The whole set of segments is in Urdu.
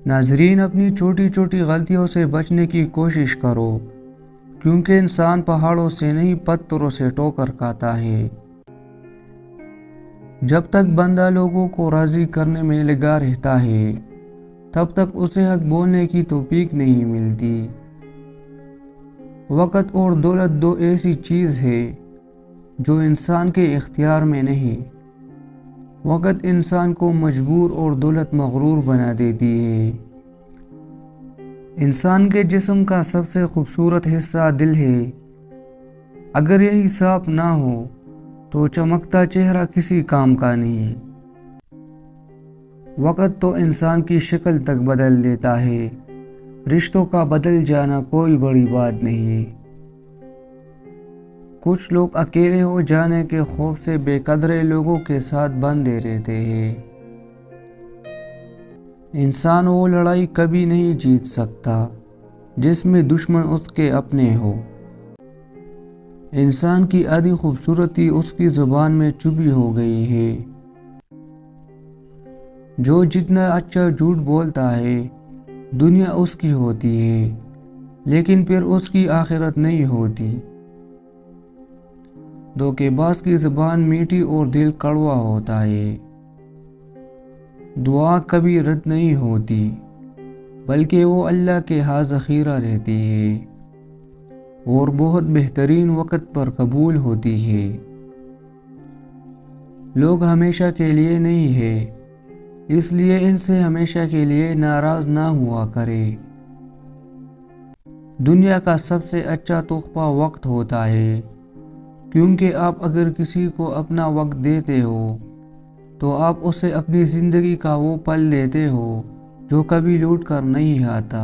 ناظرین، اپنی چھوٹی چھوٹی غلطیوں سے بچنے کی کوشش کرو، کیونکہ انسان پہاڑوں سے نہیں پتھروں سے ٹوکر کھاتا ہے۔ جب تک بندہ لوگوں کو راضی کرنے میں لگا رہتا ہے، تب تک اسے حق بولنے کی توفیق نہیں ملتی۔ وقت اور دولت دو ایسی چیز ہے جو انسان کے اختیار میں نہیں۔ وقت انسان کو مجبور اور دولت مغرور بنا دیتی ہے۔ انسان کے جسم کا سب سے خوبصورت حصہ دل ہے۔ اگر یہی صاف نہ ہو تو چمکتا چہرہ کسی کام کا نہیں۔ وقت تو انسان کی شکل تک بدل دیتا ہے۔ رشتوں کا بدل جانا کوئی بڑی بات نہیں۔ کچھ لوگ اکیلے ہو جانے کے خوف سے بے قدرے لوگوں کے ساتھ بندھے رہتے ہیں۔ انسان وہ لڑائی کبھی نہیں جیت سکتا جس میں دشمن اس کے اپنے ہو۔ انسان کی آدھی خوبصورتی اس کی زبان میں چھپی ہو گئی ہے۔ جو جتنا اچھا جھوٹ بولتا ہے، دنیا اس کی ہوتی ہے، لیکن پھر اس کی آخرت نہیں ہوتی۔ دھوکے باز کی زبان میٹھی اور دل کڑوا ہوتا ہے۔ دعا کبھی رد نہیں ہوتی، بلکہ وہ اللہ کے ہاں ذخیرہ رہتی ہے اور بہت بہترین وقت پر قبول ہوتی ہے۔ لوگ ہمیشہ کے لیے نہیں ہیں، اس لیے ان سے ہمیشہ کے لیے ناراض نہ ہوا کرے۔ دنیا کا سب سے اچھا تحفہ وقت ہوتا ہے، کیونکہ آپ اگر کسی کو اپنا وقت دیتے ہو تو آپ اسے اپنی زندگی کا وہ پل دیتے ہو جو کبھی لوٹ کر نہیں آتا۔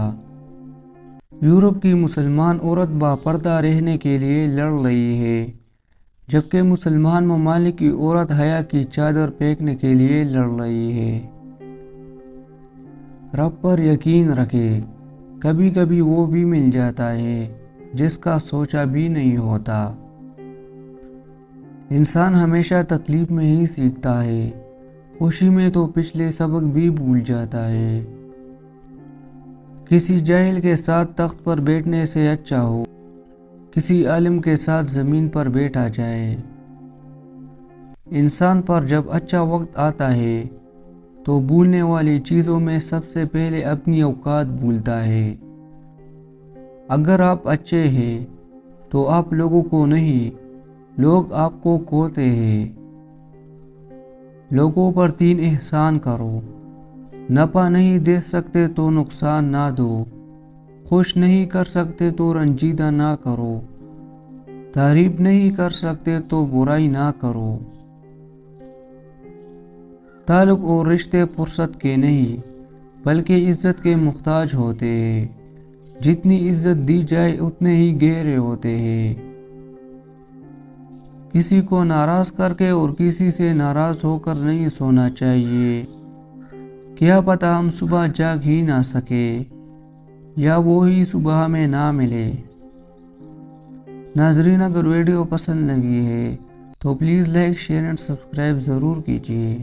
یورپ کی مسلمان عورت باپردہ رہنے کے لیے لڑ رہی ہے، جبکہ مسلمان ممالک کی عورت حیا کی چادر پھینکنے کے لیے لڑ رہی ہے۔ رب پر یقین رکھے، کبھی کبھی وہ بھی مل جاتا ہے جس کا سوچا بھی نہیں ہوتا۔ انسان ہمیشہ تکلیف میں ہی سیکھتا ہے، خوشی میں تو پچھلے سبق بھی بھول جاتا ہے۔ کسی جاہل کے ساتھ تخت پر بیٹھنے سے اچھا ہو کسی عالم کے ساتھ زمین پر بیٹھا جائے۔ انسان پر جب اچھا وقت آتا ہے تو بھولنے والی چیزوں میں سب سے پہلے اپنی اوقات بھولتا ہے۔ اگر آپ اچھے ہیں تو آپ لوگوں کو نہیں، لوگ آپ کو کھوتے ہیں۔ لوگوں پر 3 احسان کرو، نفع نہیں دے سکتے تو نقصان نہ دو، خوش نہیں کر سکتے تو رنجیدہ نہ کرو، تعریف نہیں کر سکتے تو برائی نہ کرو۔ تعلق اور رشتے فرصت کے نہیں بلکہ عزت کے محتاج ہوتے ہیں۔ جتنی عزت دی جائے اتنے ہی گہرے ہوتے ہیں۔ کسی کو ناراض کر کے اور کسی سے ناراض ہو کر نہیں سونا چاہیے۔ کیا پتہ ہم صبح جاگ ہی نہ سکے یا وہی صبح میں نہ ملے۔ ناظرین، اگر ویڈیو پسند لگی ہے تو please like, share and subscribe ضرور کیجیے۔